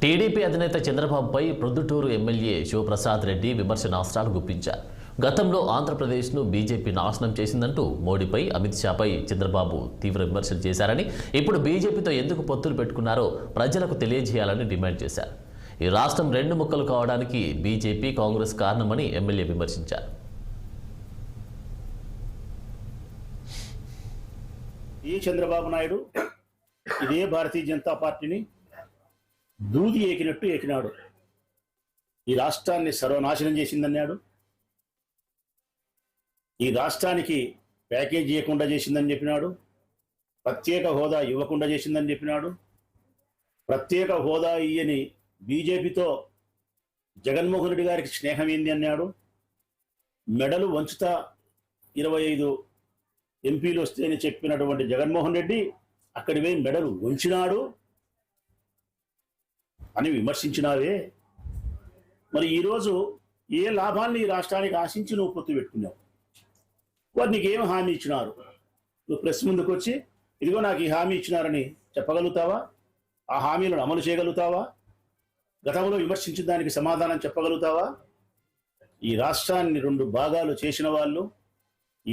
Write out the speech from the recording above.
TDP అధినేత చంద్రబాబుపై Proddatur MLA Sivaprasad Reddy విమర్శనాస్త్రాలు గుప్పించారు. గతంలో ఆంధ్రప్రదేశ్ను బీజేపీ నాశనం చేసిందంటూ మోడీపై, అమిత్ షాపై చంద్రబాబు తీవ్ర విమర్శలు చేశారని, ఇప్పుడు బీజేపీతో ఎందుకు పొత్తులు పెట్టుకున్నారో ప్రజలకు తెలియజేయాలని డిమాండ్ చేశారు. ఈ రాష్ట్రం రెండు ముక్కలు కావడానికి బీజేపీ, కాంగ్రెస్ కారణమని ఎమ్మెల్యే విమర్శించారు. ఈ చంద్రబాబు నాయుడు ఇదే భారతీయ జనతా పార్టీని దూది ఏకినట్టు ఏకినాడు. ఈ రాష్ట్రాన్ని సర్వనాశనం చేసిందన్నాడు. ఈ రాష్ట్రానికి ప్యాకేజ్ ఇవ్వకుండా చేసిందని చెప్పినాడు. ప్రత్యేక హోదా ఇవ్వకుండా చేసిందని చెప్పినాడు. ప్రత్యేక హోదా ఇయ్యని బీజేపీతో జగన్మోహన్ రెడ్డి గారికి స్నేహం ఏంది అన్నాడు. మెడలు వంచుతా 25 ఎంపీలు వస్తేనే చెప్పినటువంటి జగన్మోహన్ రెడ్డి అక్కడి పోయి మెడలు వంచినాడు అని విమర్శించినావే. మరి ఈరోజు ఏ లాభాన్ని ఈ రాష్ట్రానికి ఆశించి నువ్వు పొత్తు పెట్టుకున్నావు? వారు నీకేం హామీ ఇచ్చినారు? నువ్వు ప్రెస్ ముందుకు వచ్చి ఇదిగో నాకు ఈ హామీ ఇచ్చినారని చెప్పగలుగుతావా? ఆ హామీలను అమలు చేయగలుగుతావా? గతంలో విమర్శించిన దానికి సమాధానం చెప్పగలుగుతావా? ఈ రాష్ట్రాన్ని 2 భాగాలు చేసిన వాళ్ళు